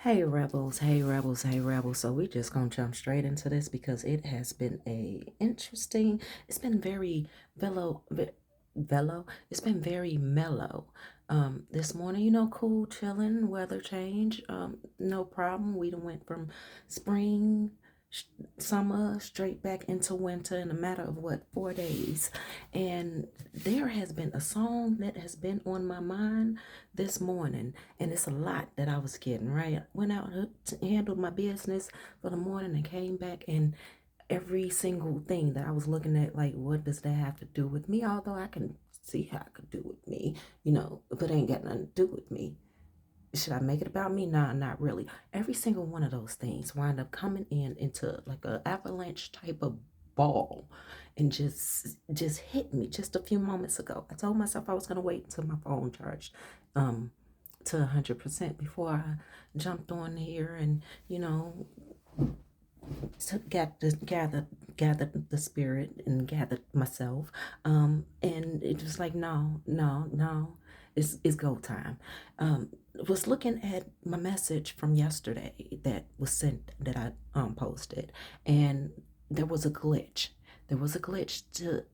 Hey rebels, hey rebels, hey rebels. So we just gonna jump straight into this because it has been it's been very velo, it's been very mellow. This morning, cool, chilling, weather change, no problem. We done went from spring, sh- summer, straight back into winter in a matter of what, 4 days. And there has been a song that has been on my mind this morning, and it's a lot that I was getting, right? Went out, handled my business for the morning, and came back, and every single thing that I was looking at, like, what does that have to do with me? Although I can see how it could do with me, but it ain't got nothing to do with me. Should I make it about me? Nah, not really. Every single one of those things wind up coming into like a avalanche type of ball and just hit me just a few moments ago. I told myself I was gonna wait until my phone charged um to 100% before I jumped on here and gather the spirit and gather myself. And it was like, no, no, no, it's go time. Was looking at my message from yesterday that was sent, that I posted, and there was a glitch. There was a glitch to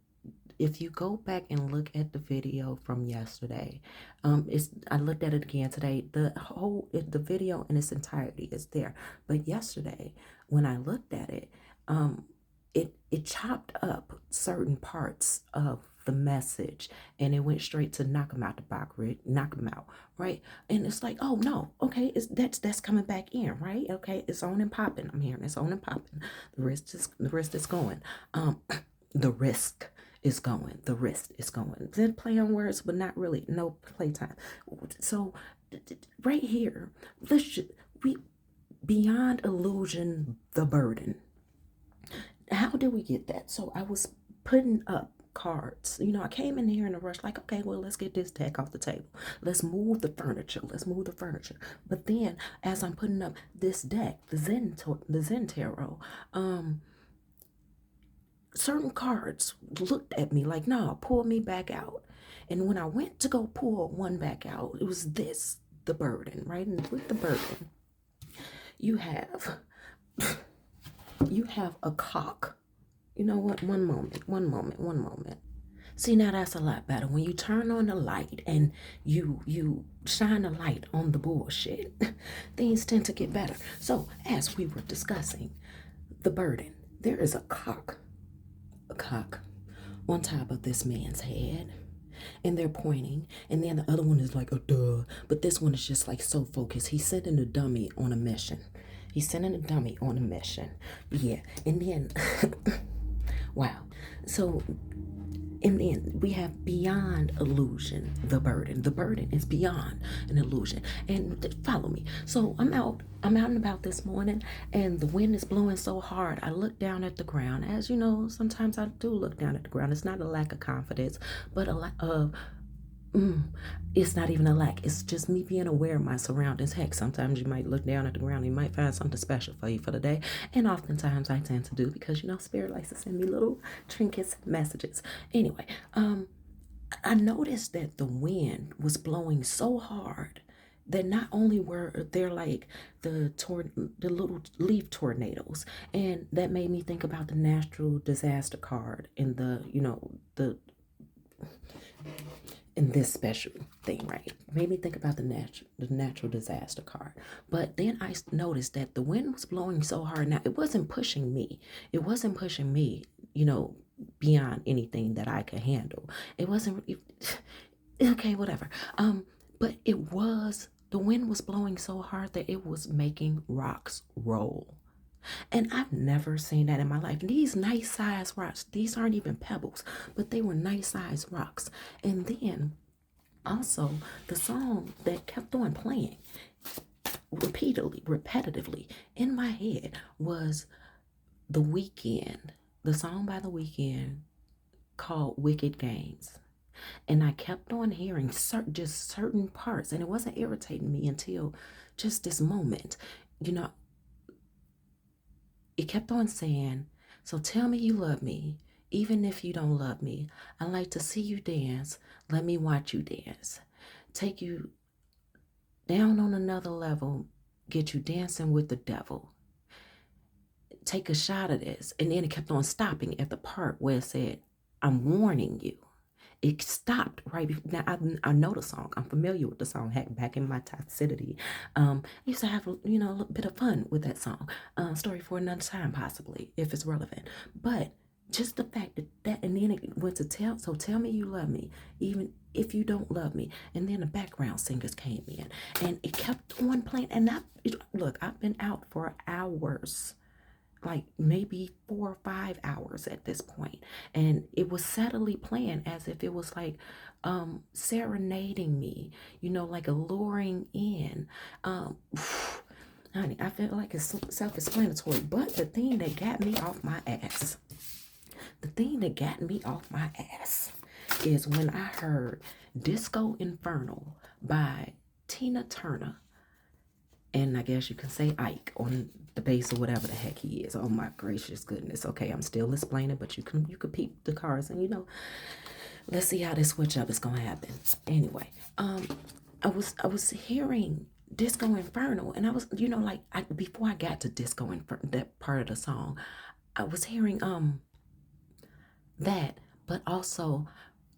If you go back and look at the video from yesterday, it's I looked at it again today. The video in its entirety is there, but yesterday when I looked at it, um, it chopped up certain parts of the message, and it went straight to knock him out the box, knock him out, right? And it's like, oh no, okay, that's coming back in, right? Okay, it's on and popping. I'm hearing it's on and popping. The wrist is going. The risk is going. The wrist is going. Then play on words, but not really. No playtime. So right here, we beyond illusion, the burden. How did we get that? So I was putting up cards. I came in here in a rush, like, okay, well, let's get this deck off the table. Let's move the furniture. Let's move the furniture. But then, as I'm putting up this deck, the Zen Tarot, certain cards looked at me like, no, pull me back out. And when I went to go pull one back out, it was the burden, right? And with the burden, you have you have a cock. You know what? One moment. See, now that's a lot better. When you turn on the light and you shine a light on the bullshit, things tend to get better. So, as we were discussing the burden, there is a cock on top of this man's head, and they're pointing, and then the other one is like, oh duh, but this one is just like so focused. He's sending a dummy on a mission. Yeah. And then wow. So, and then we have beyond illusion, the burden. The burden is beyond an illusion. And follow me. So I'm out and about this morning, and the wind is blowing so hard. I look down at the ground. As you know, sometimes I do look down at the ground. It's not a lack of confidence, but a lack of it's not even a lack. It's just me being aware of my surroundings. Heck, sometimes you might look down at the ground and you might find something special for you for the day. And oftentimes I tend to do, because Spirit likes to send me little trinkets, messages. Anyway, I noticed that the wind was blowing so hard that not only were there like the little leaf tornadoes, and that made me think about the natural disaster card in this special thing, right? Made me think about the natural disaster card. But then I noticed that the wind was blowing so hard. Now it wasn't pushing me. It wasn't pushing me, beyond anything that I could handle. It wasn't okay, whatever. But the wind was blowing so hard that it was making rocks roll. And I've never seen that in my life. These nice size rocks, these aren't even pebbles, but they were nice size rocks. And then also the song that kept on playing repeatedly, repetitively in my head was The Weeknd, the song by The Weeknd called Wicked Games. And I kept on hearing just certain parts, and it wasn't irritating me until just this moment. You know, it kept on saying, so tell me you love me, even if you don't love me. I like to see you dance. Let me watch you dance. Take you down on another level. get you dancing with the devil. Take a shot of this. And then it kept on stopping at the part where it said, I'm warning you. It stopped right before. Now I know the song. I'm familiar with the song. Heck, back in my toxicity, I used to have a little bit of fun with that song. Story for another time, possibly, if it's relevant. But just the fact that and then it went to tell me you love me, even if you don't love me. And then the background singers came in, and it kept on playing. And look, I've been out for hours, like maybe 4 or 5 hours at this point, and it was steadily playing as if it was like serenading me, like alluring in. Honey, I feel like it's self-explanatory, but the thing that got me off my ass is when I heard Disco Inferno by Tina Turner, and I guess you can say Ike on the bass or whatever the heck he is. Oh my gracious goodness. Okay, I'm still explaining, but you could peep the cards, and let's see how this switch up is gonna happen. Anyway, I was hearing Disco Inferno, and I was, before I got to Disco Inferno, that part of the song, I was hearing that, but also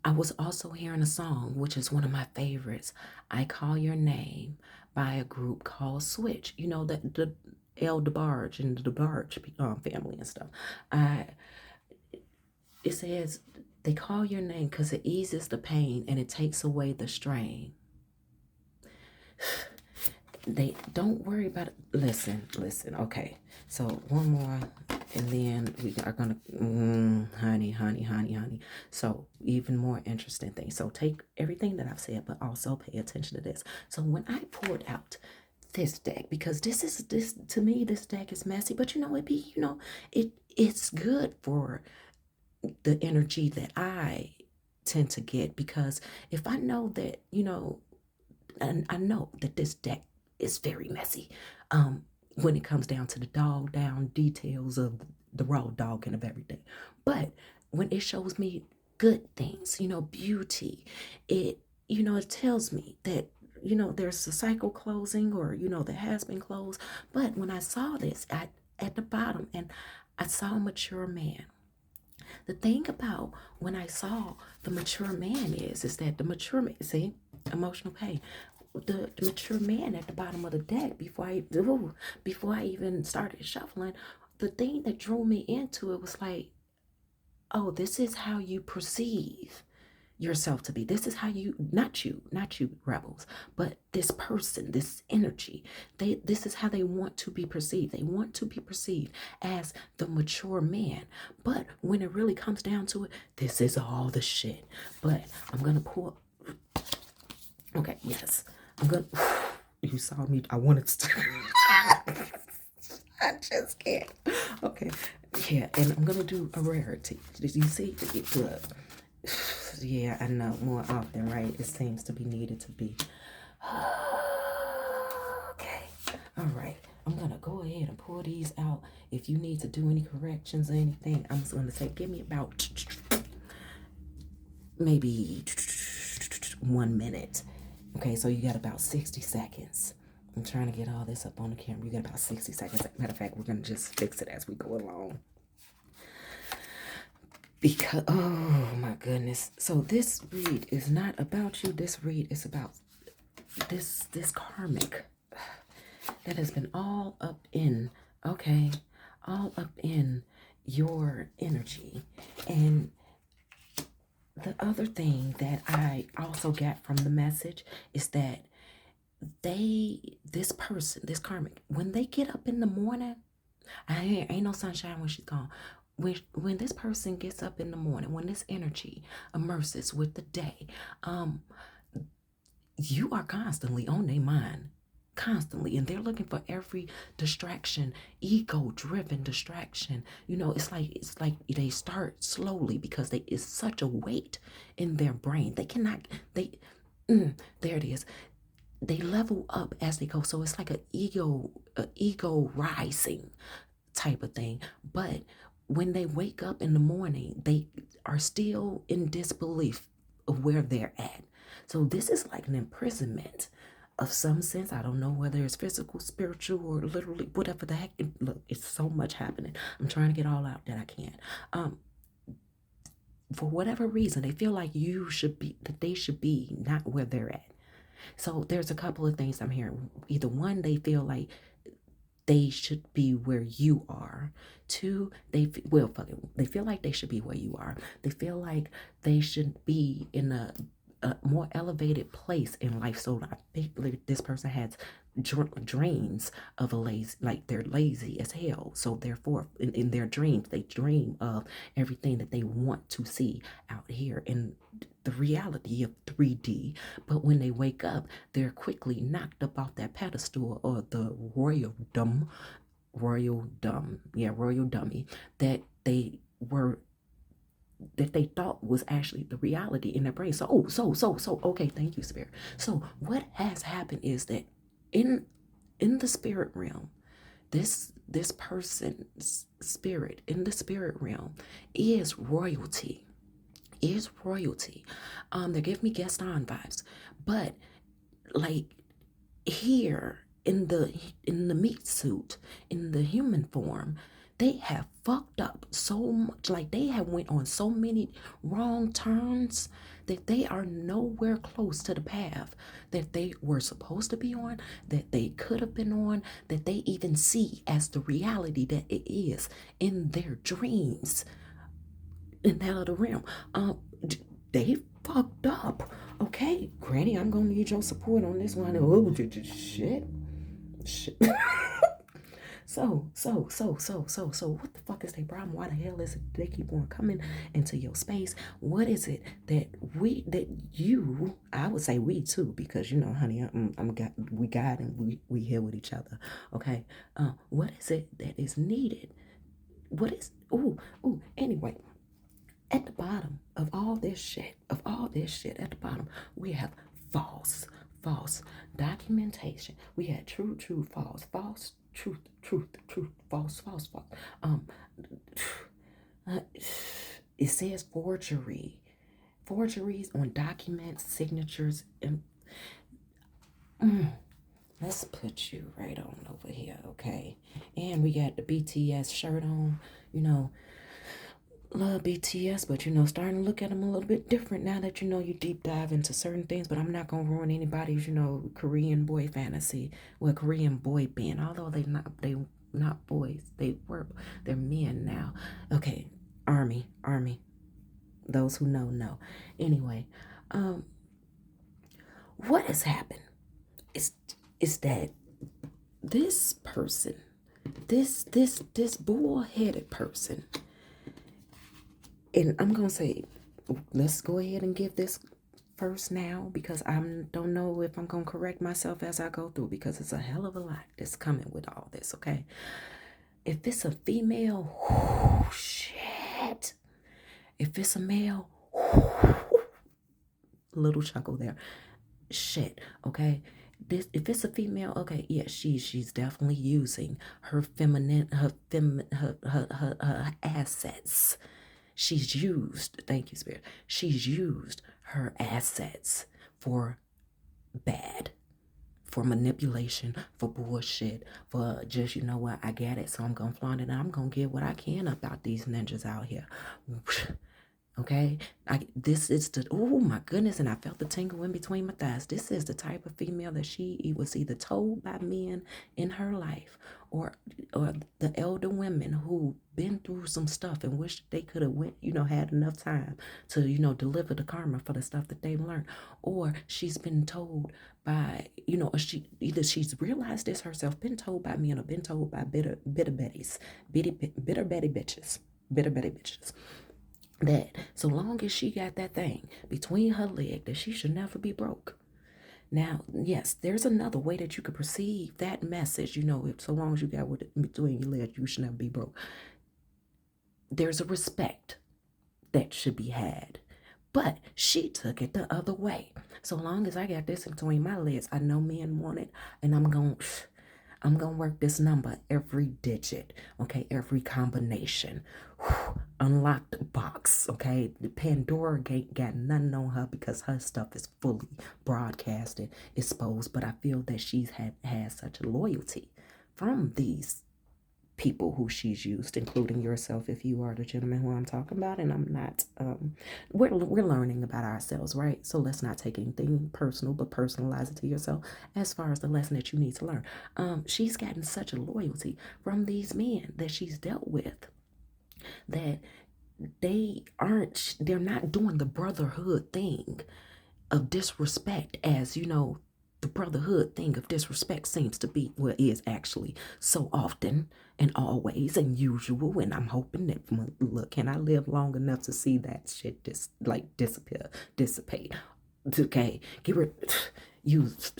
I was also hearing a song, which is one of my favorites, I Call Your Name, by a group called Switch. The El DeBarge and the DeBarge family and stuff. It says, they call your name because it eases the pain and it takes away the strain. They don't worry about it. Listen. Okay, so one more, and then we are gonna, honey. So even more interesting thing. So take everything that I've said, but also pay attention to this. So when I pulled out this deck, because this to me, this deck is messy, but it's good for the energy that I tend to get, because if I know that, and I know that this deck is very messy when it comes down to the dog down details of the raw dogging of everything. But when it shows me good things, beauty, it tells me that, there's a cycle closing, or, that has been closed. But when I saw this at the bottom, and I saw a mature man. The thing about when I saw the mature man is that the mature man, see, emotional pain. The mature man at the bottom of the deck, before I even started shuffling, the thing that drew me into it was like, oh, this is how you perceive yourself to be. This is how not you rebels, but this person, this energy, this is how they want to be perceived. They want to be perceived as the mature man. But when it really comes down to it, this is all the shit. But I'm gonna pull. Okay, yes, I'm gonna. You saw me. I wanted to. I just can't. Okay, yeah, and I'm gonna do a rarity. Did you see? Look. Yeah, I know, more often, right? It seems to be needed to be. Okay, all right. I'm gonna go ahead and pull these out. If you need to do any corrections or anything, I'm just gonna say, give me about maybe 1 minute. Okay, so you got about 60 seconds. I'm trying to get all this up on the camera. You got about 60 seconds. Matter of fact, we're gonna just fix it as we go along. Because, oh my goodness. So this read is not about you. This read is about this karmic that has been all up in, okay, all up in your energy. And the other thing that I also got from the message is that this person, this karmic, when they get up in the morning, ain't no sunshine when she's gone. When this person gets up in the morning, when this energy immerses with the day, you are constantly on their mind, constantly, and they're looking for every distraction, ego-driven distraction. It's like they start slowly, because it's such a weight in their brain. They cannot. There it is. They level up as they go, so it's like an ego rising type of thing. But when they wake up in the morning, they are still in disbelief of where they're at. So this is like an imprisonment of some sense. I don't know whether it's physical, spiritual, or literally whatever the heck. Look, it's so much happening. I'm trying to get all out that I can. Um, for whatever reason, they feel like that they should be not where they're at. So there's a couple of things I'm hearing. Either one, they feel like they should be where you are. Two, they feel like they should be where you are. They feel like they should be in a more elevated place in life. So I think like this person has dreams of a lazy, like they're lazy as hell. So therefore, in their dreams, they dream of everything that they want to see out here in the reality of 3D. But when they wake up, they're quickly knocked up off that pedestal or the royal dummy that were they thought was actually the reality in their brain. Okay, thank you, Spirit. So what has happened is that in the spirit realm, this person's spirit in the spirit realm is royalty. Is royalty. They're giving me Gaston vibes, but like here in the meat suit, in the human form, they have fucked up so much. Like they have went on so many wrong turns that they are nowhere close to the path that they were supposed to be on, that they could have been on, that they even see as the reality that it is in their dreams in that other realm. They fucked up. Okay, Granny, I'm gonna need your support on this one. Oh, shit. Shit. So, what the fuck is their problem? Why the hell is it they keep on coming into your space? What is it that I would say we too, because you know, honey, we got and we here with each other. Okay, what is it that is needed? What is, anyway, at the bottom of all this shit, at the bottom, we have false documentation. We had true, false, truth, false. Um, it says forgeries on documents, signatures, and let's put you right on over here, okay? And we got the BTS shirt on, you know. Love BTS, but you know, starting to look at them a little bit different now that you know you deep dive into certain things. But I'm not gonna ruin anybody's, you know, Korean boy fantasy. Well, Korean boy band, although they not boys, they're men now. Okay, army. Those who know. Anyway, what has happened is that this person, this bull-headed person. And I'm going to say, let's go ahead and give this first now, because I don't know if I'm going to correct myself as I go through, because it's a hell of a lot that's coming with all this, okay? If it's a female, shit. If it's a male, little chuckle there. Shit, okay? If it's a female, okay, yeah, she's definitely using her her assets. She's used, thank you, Spirit. She's used her assets for bad, for manipulation, for bullshit, for just, you know what, I get it, so I'm gonna flaunt it, and I'm gonna get what I can about these ninjas out here. Okay, this is the, oh my goodness, and I felt the tingle in between my thighs. This is the type of female that she was either told by men in her life, or the elder women who been through some stuff and wish they could have went, you know, had enough time to, you know, deliver the karma for the stuff that they've learned, or she's been told by, you know, she's realized this herself, been told by men, or been told by bitter Betty bitches, that so long as she got that thing between her leg, that she should never be broke. Now, yes, there's another way that you could perceive that message. You know, if so long as you got what between your legs, you should never be broke. There's a respect that should be had. But she took it the other way. So long as I got this in between my legs, I know men want it, and I'm going I'm going to work this number, every digit, okay, every combination. Whew, unlock the box, okay? The Pandora gate got nothing on her because her stuff is fully broadcasted, exposed, but I feel that she's had such a loyalty from these people who she's used, including yourself, if you are the gentleman who I'm talking about, and I'm not. We're learning about ourselves, right? So let's not take anything personal, but personalize it to yourself as far as the lesson that you need to learn. She's gotten such a loyalty from these men that she's dealt with that they're not doing the brotherhood thing of disrespect, as you know, the brotherhood thing of disrespect seems to be, well, is actually so often and always and usual. And I'm hoping that, look, can I live long enough to see that shit dissipate? Okay, get rid, use.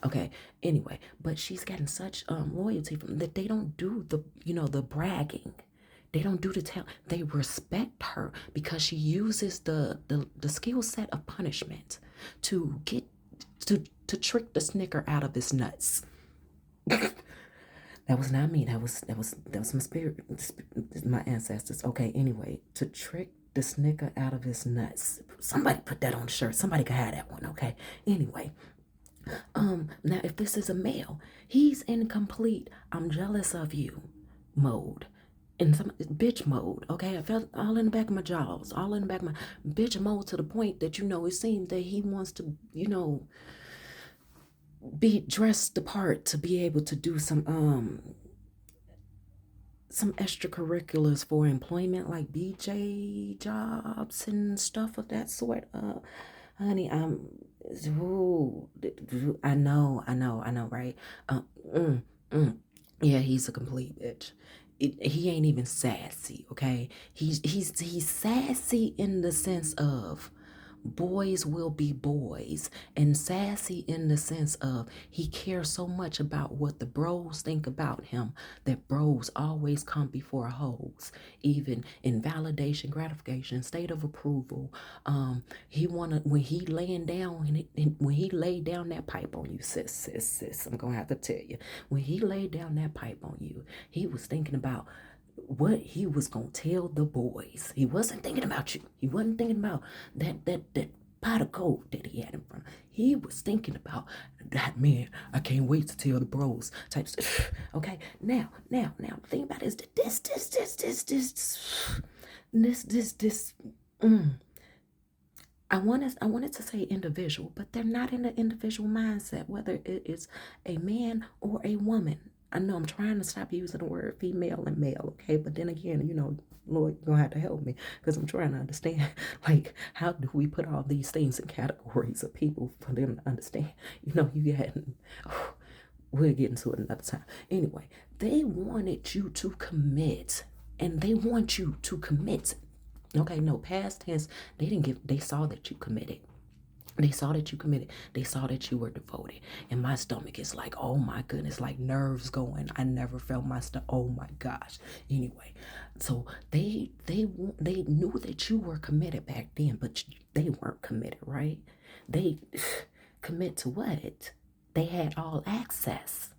Okay, anyway, but she's getting such loyalty from that they don't do the bragging. They don't do the tell. They respect her because she uses the skill set of punishment to get to trick the snicker out of his nuts. That was not me. That was my spirit, my ancestors. Okay, anyway, to trick the snicker out of his nuts. Somebody put that on the shirt. Somebody could have that one. Okay. Anyway, now if this is a male, he's in complete "I'm jealous of you" mode. In some bitch mode, okay? I felt all in the back of my jaws, all in the back of my bitch mode, to the point that, it seems that he wants to, be dressed the part to be able to do some extracurriculars for employment, like BJ jobs and stuff of that sort. Honey, ooh, I know, right? Uh, mm, mm. Yeah, he's a complete bitch. He ain't even sassy, okay? He's sassy in the sense of boys will be boys, and sassy in the sense of he cares so much about what the bros think about him that bros always come before hoes, even in validation, gratification, state of approval. He wanna when he laying down and when he laid down that pipe on you, sis, I'm gonna have to tell you, when he laid down that pipe on you, he was thinking about what he was gonna tell the boys. He wasn't thinking about you. He wasn't thinking about that pot of gold that he had in front. He was thinking about that, man. I can't wait to tell the bros type stuff. Okay, now, the thing about it is that this. I wanted to say individual, but they're not in the individual mindset, whether it is a man or a woman. I know I'm trying to stop using the word female and male, okay? But then again, Lord, you're gonna have to help me because I'm trying to understand, like, how do we put all these things in categories of people for them to understand? You get, oh, we'll get into it another time. Anyway, they wanted you to commit, and they want you to commit. Okay, no, past tense, they saw that you committed. They saw that you committed. They saw that you were devoted. And my stomach is like, oh my goodness, like nerves going. I never felt my stomach. Oh my gosh. Anyway, so they knew that you were committed back then, but they weren't committed, right? They commit to what? They had all access.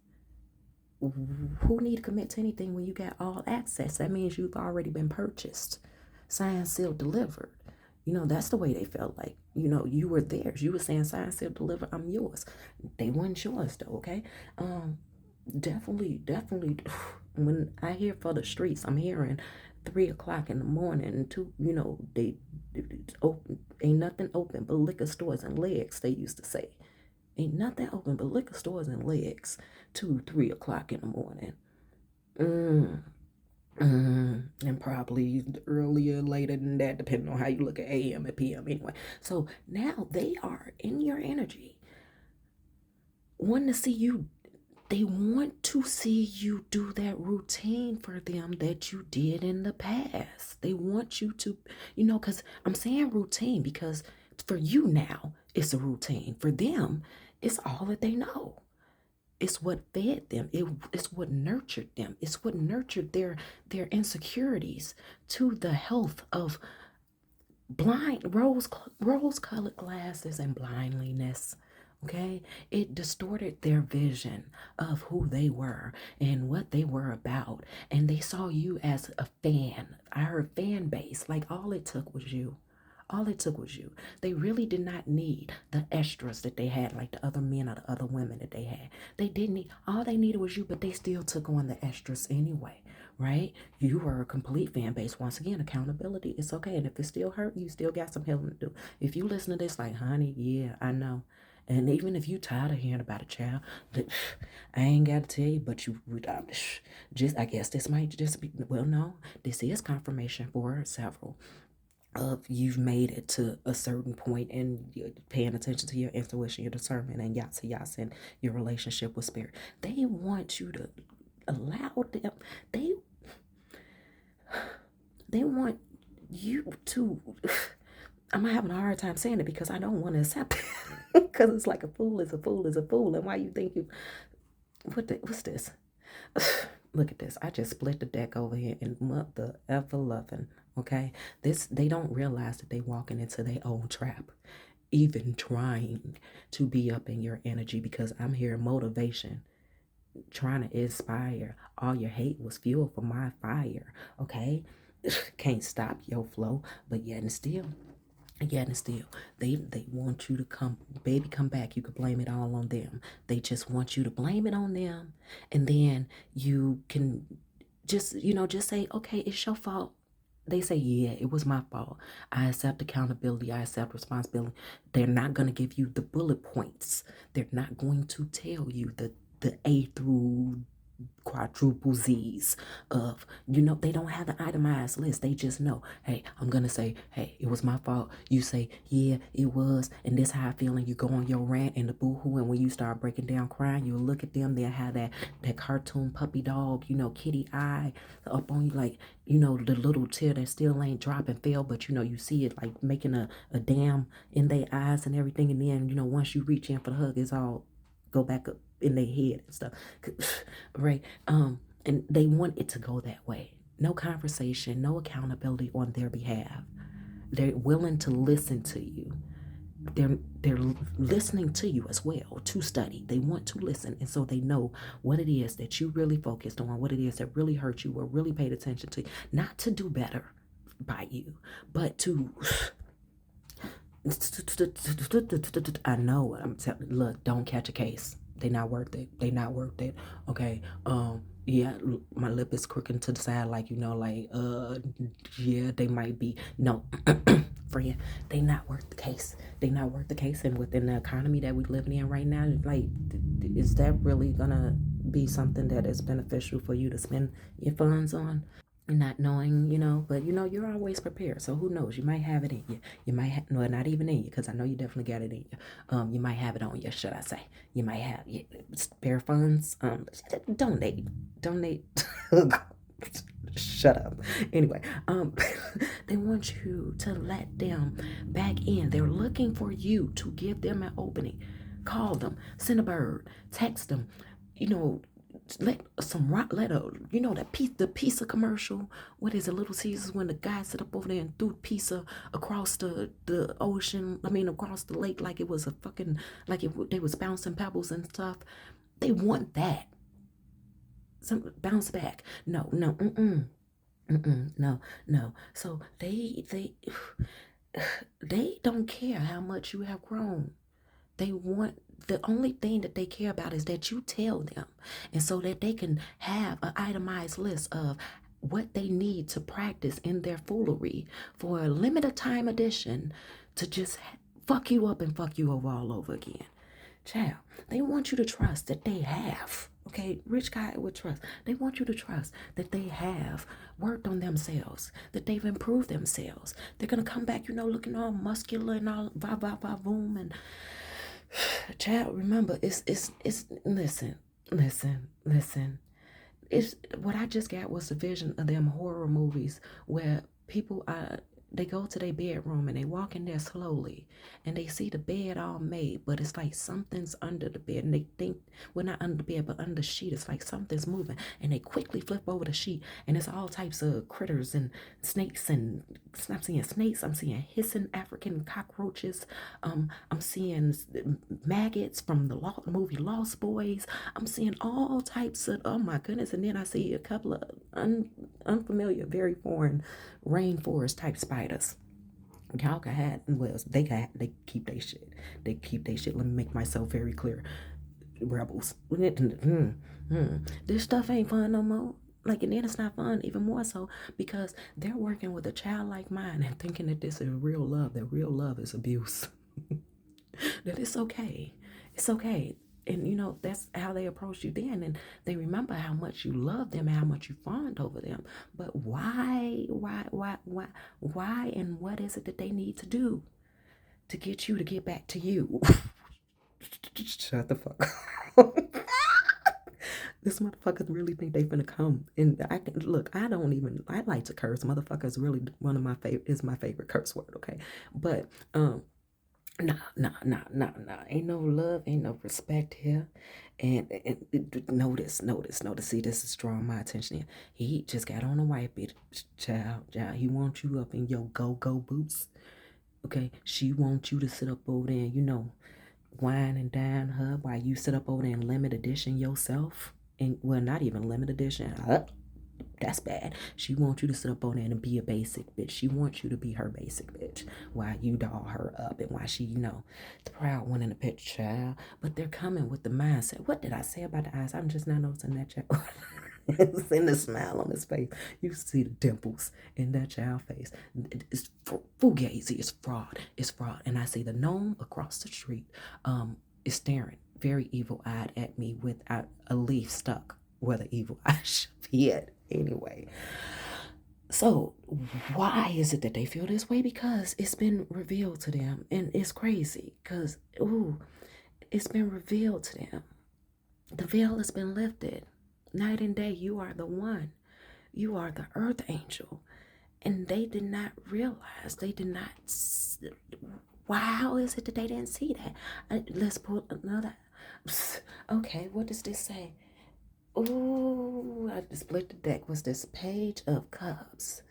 Who need to commit to anything when you got all access? That means you've already been purchased, signed, sealed, delivered. That's the way they felt like. You were theirs. You were saying, signed, sealed, delivered, I'm yours. They weren't yours though, okay? Definitely. When I hear for the streets, I'm hearing 3 o'clock in the morning and two, it's open, ain't nothing open but liquor stores and legs, they used to say. Ain't nothing open but liquor stores and legs 2, 3 o'clock in the morning. And probably earlier, later than that, depending on how you look at AM and PM anyway. So now they are in your energy, wanting to see you. They want to see you do that routine for them that you did in the past. They want you to, because I'm saying routine because for you now, it's a routine. For them, it's all that they know. It's what fed them. It's what nurtured them. It's what nurtured their insecurities to the health of blind rose colored glasses and blindliness. Okay, it distorted their vision of who they were and what they were about. And they saw you as a fan. I heard fan base. Like all it took was you. All it took was you. They really did not need the extras that they had, like the other men or the other women that they had. They didn't need, all they needed was you, but they still took on the extras anyway, right? You were a complete fan base. Once again, accountability, it's okay. And if it still hurt, you still got some healing to do. If you listen to this, like, honey, yeah, I know. And even if you tired of hearing about a child, I ain't got to tell you, but you just, I guess this might just be, well, no, this is confirmation for several of you've made it to a certain point and you're paying attention to your intuition, your discernment, and yasa yasa, and your relationship with spirit. They want you to allow them. They they want you to. I'm having a hard time saying it because I don't want to accept it. Because it's like a fool is a fool is a fool, and why you think you what's this? Look at this. I just split the deck over here and mother ever loving. Okay. This they don't realize that they walking into their own trap. Even trying to be up in your energy because I'm here motivation, trying to inspire. All your hate was fuel for my fire. Okay. Can't stop your flow, but yet and still. Yet and still, they want you to come, baby, come back. You could blame it all on them. They just want you to blame it on them, and then you can just say, okay, it's your fault. They say, yeah, it was my fault. I accept accountability. I accept responsibility. They're not going to give you the bullet points. They're not going to tell you the A through quadruple Z's of, they don't have the itemized list. They just know, hey, I'm going to say, hey, it was my fault. You say, yeah, it was. And this how I feel. And you go on your rant and the boohoo. And when you start breaking down crying, you look at them. They'll have that cartoon puppy dog, kitty eye up on you. Like, the little tear that still ain't dropping fell. But, you see it like making a dam in their eyes and everything. And then, once you reach in for the hug, it's all go back up in their head and stuff. Right? And they want it to go that way. No conversation, no accountability on their behalf. They're willing to listen to you. They're listening to you as well to study. They want to listen, and so they know what it is that you really focused on, what it is that really hurt you or really paid attention to. Not to do better by you, but to I know what I'm telling. Look, don't catch a case. They not worth it. They not worth it. Okay. Yeah, my lip is crooked to the side, like yeah, they might be. No, friend, they not worth the case. They not worth the case. And within the economy that we living in right now, like, is that really gonna be something that is beneficial for you to spend your funds on? Not knowing, but you're always prepared. So who knows? You might have it in you. You might have, no, not even in you, because I know you definitely got it in you. You might have it on you, should I say? You might have spare funds. Donate. Shut up. Anyway, they want you to let them back in. They're looking for you to give them an opening. Call them, send a bird, text them, let the pizza commercial. What is it, Little Caesars, when the guy sit up over there and threw pizza across the ocean, across the lake, like it was a fucking, they was bouncing pebbles and stuff. They want that. Some bounce back. No, no. So they don't care how much you have grown. They want, the only thing that they care about is that you tell them, and so that they can have an itemized list of what they need to practice in their foolery for a limited time edition to just fuck you up and fuck you over all over again. Child, they want you to trust that they have. Okay, rich guy with trust. They want you to trust that they have worked on themselves, that they've improved themselves. They're gonna come back, looking all muscular and all va boom. And child, remember, it's listen. It's what I just got was a vision of them horror movies where people are they go to their bedroom and they walk in there slowly and they see the bed all made, but it's like something's under the bed and they think, well, not under the bed, but under the sheet. It's like something's moving and they quickly flip over the sheet and it's all types of critters and snakes and I'm seeing snakes. I'm seeing hissing African cockroaches. I'm seeing maggots from the movie Lost Boys. I'm seeing all types of, oh my goodness. And then I see a couple of unfamiliar, very foreign rainforest type spiders. Y'all can have, well, they keep their shit. They keep their shit. Let me make myself very clear. Rebels. This stuff ain't fun no more. Like, and then it's not fun even more so because they're working with a childlike mind and thinking that this is real love, that real love is abuse. That it's okay. It's okay. And you know, that's how they approach you then. And they remember how much you love them and how much you fawned over them. But why, and what is it that they need to do to get you to get back to you? Shut the fuck up. This motherfuckers really think they finna come. And I can look, I like to curse. Motherfuckers really one of my favorite is my favorite curse word, okay? But nah. Ain't no love, ain't no respect here. And notice. See, this is drawing my attention here. He just got on a white bitch, child. He wants you up in your go-go boots. Okay, she wants you to sit up over there and, you know, wine and dine her while you sit up over there and limit edition yourself. And well, not even limit edition. That's bad. She wants you to sit up on there and be a basic bitch. She wants you to be her basic bitch while you doll her up and while she, you know, the proud one in the picture, child. But they're coming with the mindset. What did I say about the eyes? I'm just not noticing that child. It's in the smile on his face. You see the dimples in that child face. It's fugazi. It's fraud. It's fraud. And I see the gnome across the street is staring very evil-eyed at me with a leaf stuck where the evil eye should be at. Anyway, so why is it that they feel this way? Because it's been revealed to them, and it's crazy because it's been revealed to them. The veil has been lifted. Night and day, you are the one. You are the earth angel. And they did not realize, they did not. Why? How is it that they didn't see that? Let's pull another. Okay, what does this say? Oh, I just split the deck. What's this? Page of Cups.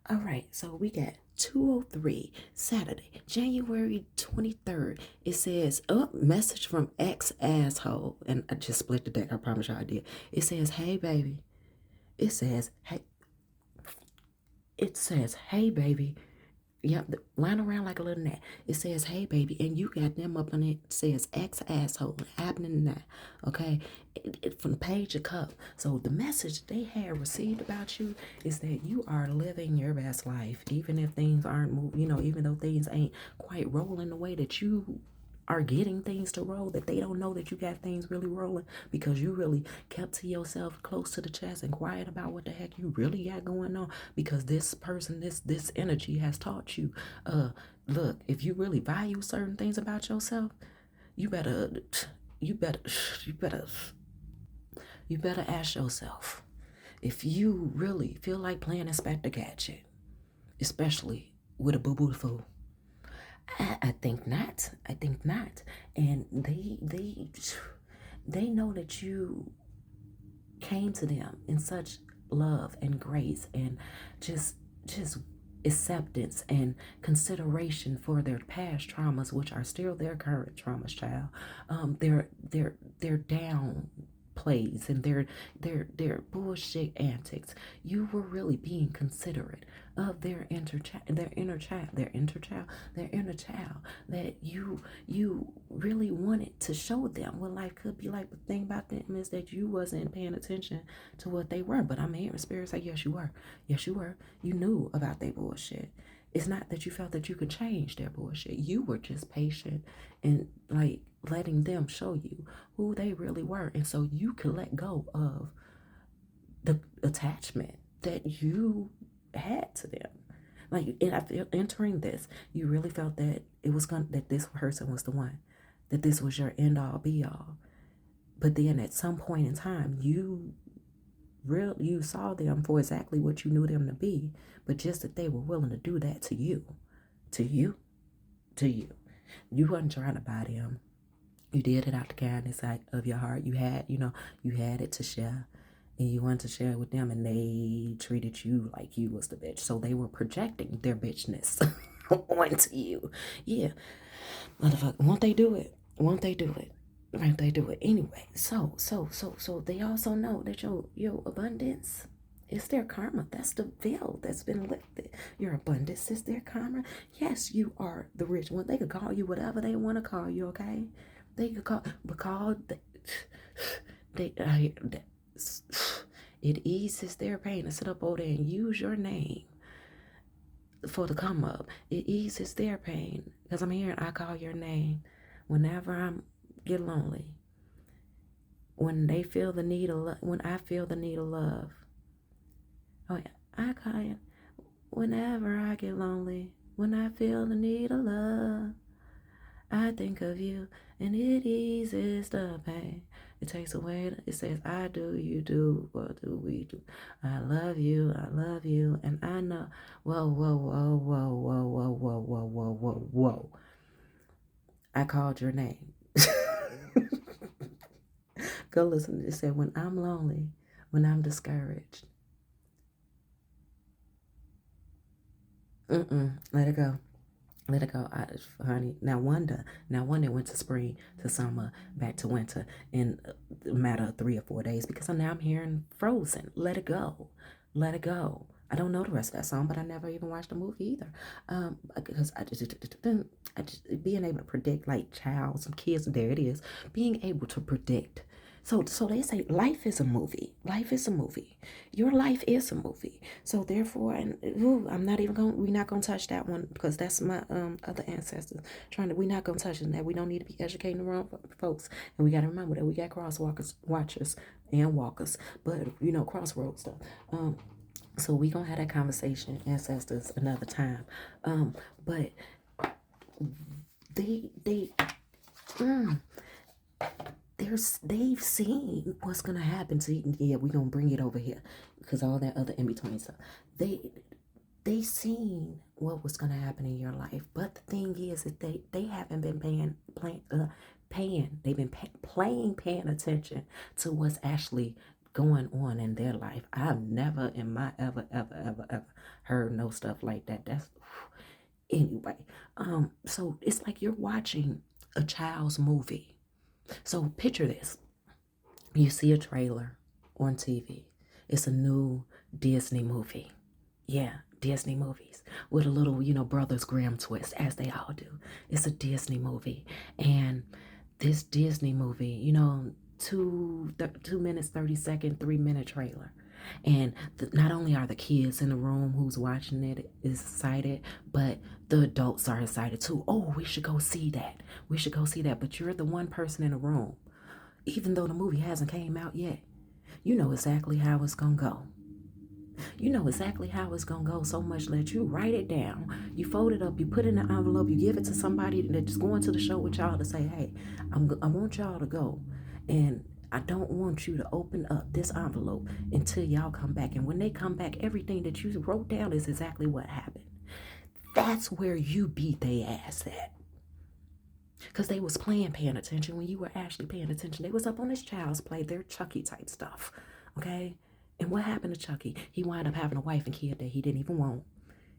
All right, so we got 203, Saturday, January 23rd. It says, message from ex-asshole. And I just split the deck. I promise you I did. It says, hey, baby. It says, hey, baby. Yep, lying around like a little gnat. It says, hey, baby, and you got them up on it. It says, ex-asshole, happening now, okay? From the Page of Cup. So the message they had received about you is that you are living your best life, even if things aren't moving, you know, even though things ain't quite rolling the way that you are getting things to roll, that they don't know that you got things really rolling because you really kept to yourself close to the chest and quiet about what the heck you really got going on, because this person, this energy has taught you, look, if you really value certain things about yourself, you better ask yourself if you really feel like playing Inspector Gadget, especially with a boo-boo fool. I think not. And they know that you came to them in such love and grace and just acceptance and consideration for their past traumas, which are still their current traumas, child. Their down plays and their bullshit antics. You were really being considerate of their inner child that you really wanted to show them what life could be like. The thing about them is that you wasn't paying attention to what they were. But I'm hearing spirits say, yes, you were. You knew about their bullshit. It's not that you felt that you could change their bullshit. You were just patient and like letting them show you who they really were. And so you could let go of the attachment that you had to them. Like, and I feel entering this, you really felt that that this person was the one, that this was your end all be all. But then at some point in time, you you saw them for exactly what you knew them to be, but just that they were willing to do that to you, to you, to you. You wasn't trying to buy them. You did it out the kindness of your heart. You had it to share, and you wanted to share it with them, and they treated you like you was the bitch. So they were projecting their bitchness onto you. Yeah, motherfucker. Won't they do it? Won't they do it? Won't they do it anyway? So they also know that your abundance is their karma. That's the veil that's been lifted. Your abundance is their karma. Yes, you are the rich one. They could call you whatever they want to call you. Okay, they could call they it eases their pain to sit up over there and use your name for the come up. It eases their pain because I'm hearing I call your name whenever get lonely. When they feel the need of when I feel the need of love. Oh yeah, I call you whenever I get lonely. When I feel the need of love, I think of you, and it eases the pain. It takes away. It says, I do, you do, what do we do? I love you, and I know. Whoa, whoa, whoa, whoa, whoa, whoa, whoa, whoa, whoa, whoa, whoa. I called your name. Go listen. It said, when I'm lonely, when I'm discouraged. Let it go. Let it go, honey. Now wonder went to spring to summer, back to winter in a matter of 3 or 4 days because now I'm hearing Frozen. Let it go. Let it go. I don't know the rest of that song, but I never even watched the movie either. Because I just being able to predict like some kids. There it is. Being able to predict. So they say life is a movie. Life is a movie. Your life is a movie. So therefore, and we're not gonna touch that one because that's my other ancestors we're not gonna touch that. We don't need to be educating the wrong folks. And we gotta remember that we got crosswalkers, watchers, and walkers, but crossroads stuff. So we gonna have that conversation, ancestors, another time. But they they've seen what's gonna happen to you. Yeah, we're gonna bring it over here because all that other in between stuff. They seen what was gonna happen in your life, but the thing is that they haven't been they've been paying attention to what's actually going on in their life. I've never in my ever heard no stuff like that. That's anyway. So it's like you're watching a child's movie. So picture this. You see a trailer on TV. It's a new Disney movie. Yeah, Disney movies with a little, Brothers Grimm twist, as they all do. It's a Disney movie. And this Disney movie, 2 minutes, 30-second, 3-minute trailer. And not only are the kids in the room who's watching it is excited, but the adults are excited too. Oh, we should go see that. We should go see that. But you're the one person in the room. Even though the movie hasn't came out yet, you know exactly how it's going to go. You know exactly how it's going to go, so much that you write it down. You fold it up, you put it in an envelope, you give it to somebody that's going to the show with y'all to say, hey, I want y'all to go. And I don't want you to open up this envelope until y'all come back. And when they come back, everything that you wrote down is exactly what happened. That's where you beat their ass at. Because they was paying attention when you were actually paying attention. They was up on this child's play, their Chucky type stuff. Okay? And what happened to Chucky? He wound up having a wife and kid that he didn't even want.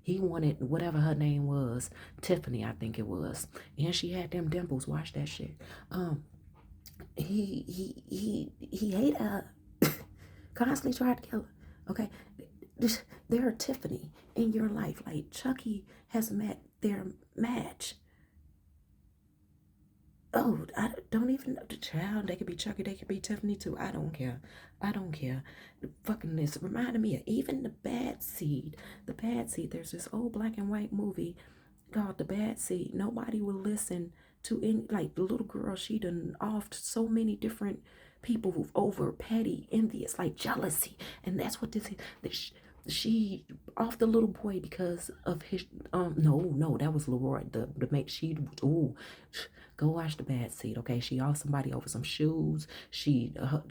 He wanted whatever her name was, Tiffany, I think it was. And she had them dimples. Watch that shit. He hated her. Constantly tried to kill her. Okay? They're a Tiffany in your life. Like Chucky has met their match. Oh, I don't even know the child. They could be Chucky. They could be Tiffany too. I don't care. The fucking this reminded me of even the Bad Seed. The Bad Seed. There's this old black and white movie called The Bad Seed. Nobody will listen to any, like the little girl. She done offed so many different people over petty, envious, like jealousy, and that's what this is. She off the little boy because of his no, that was Leroy. The make she go watch The Bad Seed. Okay, she off somebody over some shoes.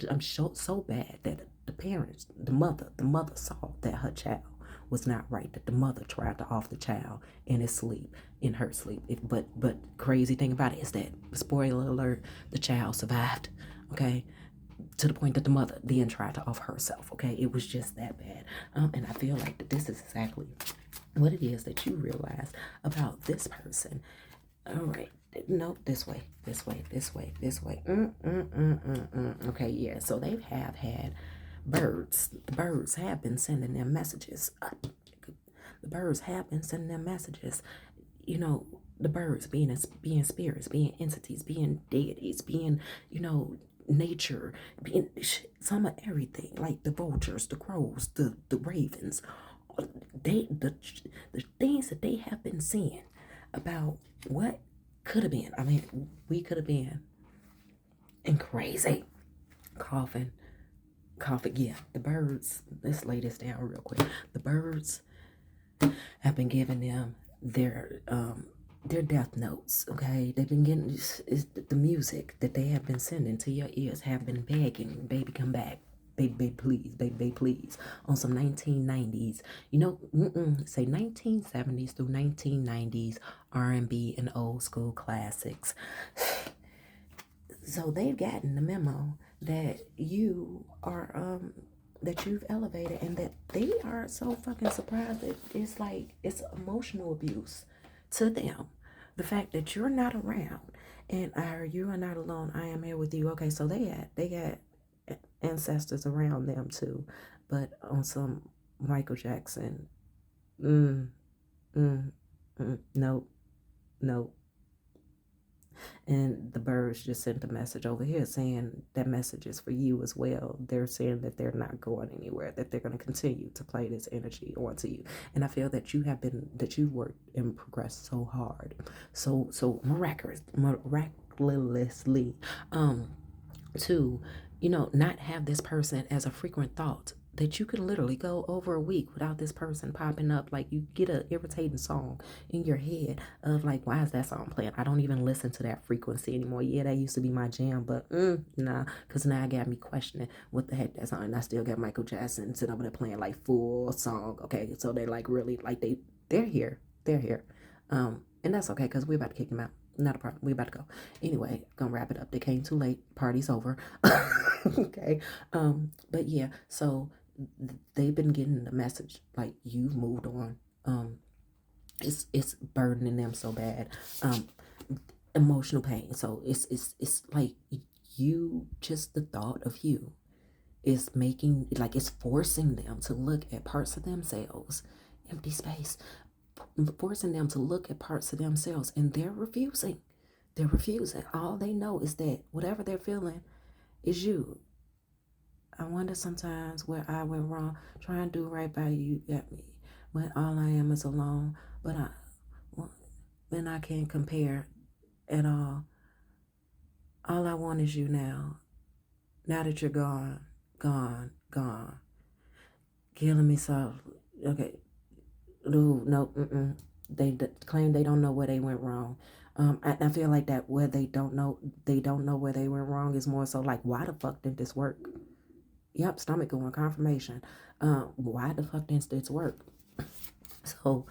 I'm so bad that the parents, the mother saw that her child was not right, that the mother tried to off the child in his sleep, in her sleep. But crazy thing about it is that, spoiler alert, the child survived, okay? To the point that the mother then tried to off herself, okay? It was just that bad. And I feel like that this is exactly what it is that you realize about this person. All right. No, this way, this way, this way, this way. Okay, yeah. So they have had birds. The birds have been sending them messages. The birds have been sending them messages. You know, the birds being spirits, being entities, being deities, being, nature, being some of everything, like the vultures, the crows, the ravens. The things that they have been seeing about what could have been. I mean, we could have been in crazy coughing. Yeah, the birds. Let's lay this down real quick. The birds have been giving them their death notes. Okay, they've been getting the music that they have been sending to your ears have been begging, baby, come back. Baby, please, baby, please, on some 1990s, say 1970s through 1990s R&B and old school classics. So they've gotten the memo that you are, that you've elevated, and that they are so fucking surprised that it's like it's emotional abuse to them. The fact that you're not around, and you are not alone. I am here with you. Okay, so they got ancestors around them too, but on some Michael Jackson. Nope, nope. And the birds just sent a message over here saying that message is for you as well. They're saying that they're not going anywhere, that they're going to continue to play this energy onto you. And I feel that you've worked and progressed so hard, so miraculously, to, not have this person as a frequent thought, that you can literally go over a week without this person popping up. Like, you get a irritating song in your head of like, why is that song playing? I don't even listen to that frequency anymore. Yeah, that used to be my jam, but nah, because now I got me questioning what the heck that song. And I still got Michael Jackson sitting over there playing like full song. Okay, so they like really like they're here, and that's okay because we're about to kick them out. Not a problem. We about to go. Anyway, gonna wrap it up. They came too late. Party's over. Okay. But yeah, so they've been getting the message like you've moved on. It's burdening them so bad. Emotional pain. So it's like you, just the thought of you is making, like, it's forcing them to look at parts of themselves, empty space, forcing them to look at parts of themselves, and they're refusing. They're refusing. All they know is that whatever they're feeling is you. I wonder sometimes where I went wrong. Trying to do right by you got me. When all I am is alone, but then I can't compare at all. All I want is you now. Now that you're gone, killing me softly. Okay, no. They claim they don't know where they went wrong. I feel like that where they don't know where they went wrong is more so like, why the fuck did this work? Yep, stomach going, confirmation. Why the fuck didn't this work? So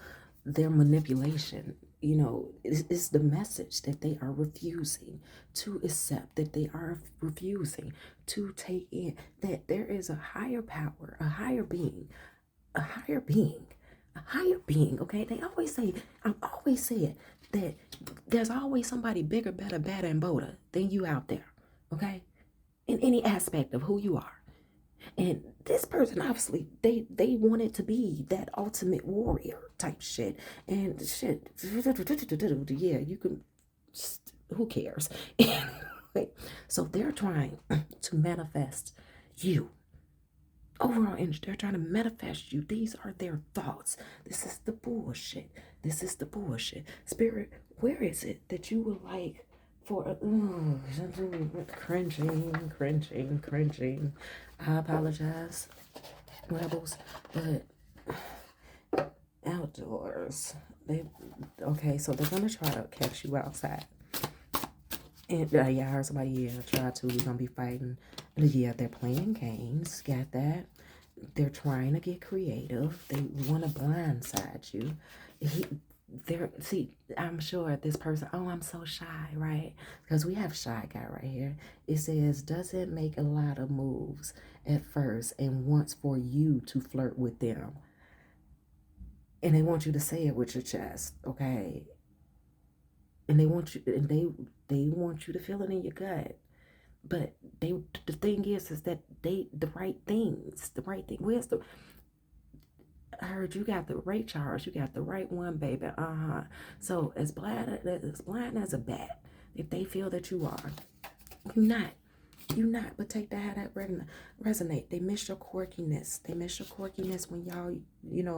their manipulation, is the message that they are refusing to accept, that they are refusing to take in, that there is a higher power, a higher being, okay? They always say, I've always said that there's always somebody bigger, better, badder, and bolder than you out there, okay? In any aspect of who you are. And this person, obviously, they wanted to be that ultimate warrior type shit. And shit, yeah, you can, who cares? Anyway, so they're trying to manifest you. Overall energy, they're trying to manifest you. These are their thoughts. This is the bullshit. Spirit, where is it that you would like for cringing. I apologize, rebels, but outdoors. So they're gonna try to catch you outside. And yeah, I heard somebody try to. We're gonna be fighting Yeah, they're playing games. Got that? They're trying to get creative. They want to blindside you. He, see, I'm sure this person, oh, I'm so shy, right? Because we have a shy guy right here. It says, doesn't make a lot of moves at first and wants for you to flirt with them. And they want you to say it with your chest, okay? And they want you to feel it in your gut. But the thing is that the right things, the right thing. Where's the I heard you got the right charge. You got the right one, baby. So as blind as a bat, if they feel that you are, you're not. You not, but take that how that resonate. They miss your quirkiness. They miss your quirkiness when y'all,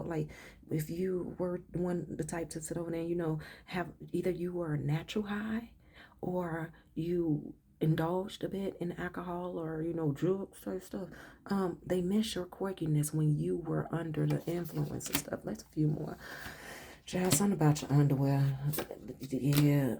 like if you were the type to sit over there, have either you were a natural high or you indulged a bit in alcohol or drugs or stuff. They miss your quirkiness when you were under the influence and stuff. Let's a few more. Child, something about your underwear. Yeah,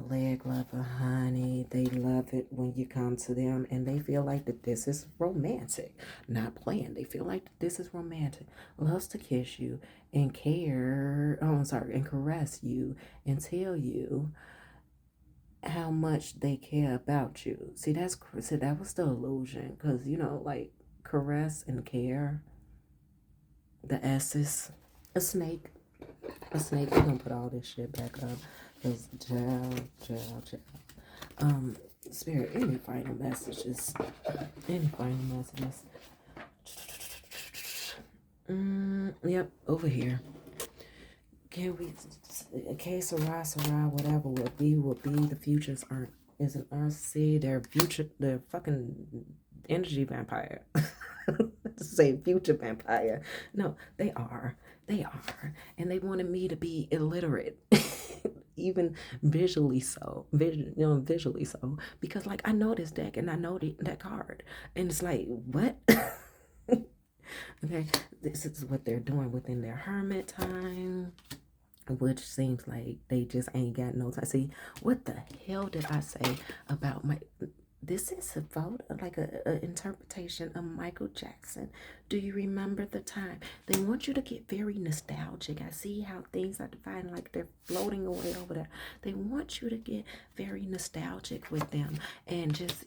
leg lover, honey. They love it when you come to them and they feel like that this is romantic. Not planned. They feel like this is romantic. Loves to kiss you and care. Oh, I'm sorry, and caress you and tell you how much they care about you. See, that was the illusion. Because, like caress and care, the S's. A snake. We're gonna put all this shit back up. Because jail. Spirit, any final messages? Any final messages? Yep, over here. Can we, okay, Sarah, whatever will be, the futures isn't us. See, they're fucking energy vampire. To say future vampire. No, they are. And they wanted me to be illiterate. Even visually so. Visually so. Because like I know this deck and I know that card. And it's like, what? Okay, this is what they're doing within their hermit time, which seems like they just ain't got no time. See, what the hell did I say about my... This is a photo, like a interpretation of Michael Jackson. Do you remember the time? They want you to get very nostalgic. I see how things are defined like they're floating away over there. They want you to get very nostalgic with them and just,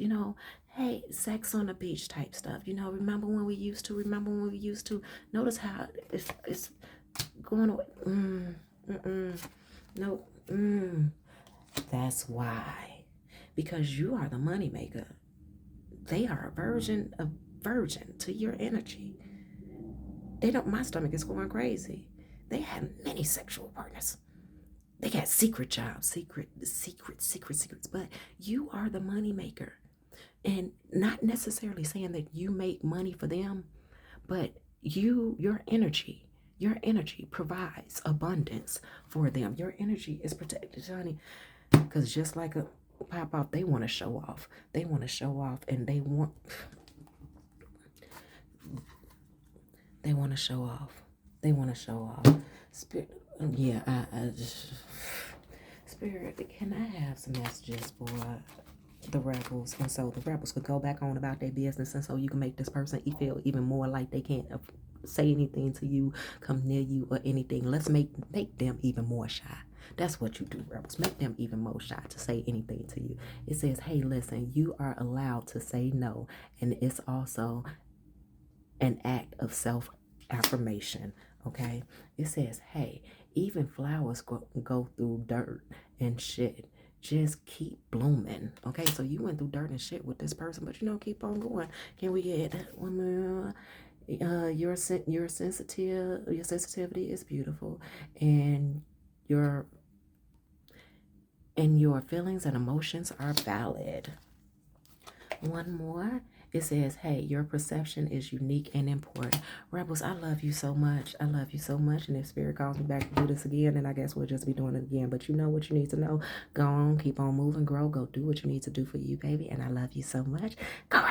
hey, sex on the beach type stuff. Remember when we used to? Notice how it's going away. No. That's why. Because you are the moneymaker. They are a virgin to your energy. My stomach is going crazy. They have many sexual partners. They got secret jobs, secrets, but you are the moneymaker. And not necessarily saying that you make money for them, but your energy provides abundance for them. Your energy is protected, honey. Because just like a pop off, they want to show off. And they want to show off. Spirit, yeah, I just... Spirit, can I have some messages for the rebels? And so the rebels could go back on about their business, and so you can make this person feel even more like they can't say anything to you, come near you, or anything. Let's make them even more shy. That's what you do, rebels. Make them even more shy to say anything to you. It says, hey, listen, you are allowed to say no. And it's also an act of self-affirmation, okay? It says, hey, even flowers go through dirt and shit. Just keep blooming, okay? So you went through dirt and shit with this person, but keep on going. Can we get one more? Your sensitivity is beautiful, and your feelings and emotions are valid. One more. It says, hey, your perception is unique and important. Rebels, I love you so much. And if Spirit calls me back to do this again, then I guess we'll just be doing it again. But you know what you need to know. Go on, keep on moving, grow, go do what you need to do for you, baby. And I love you so much. Go,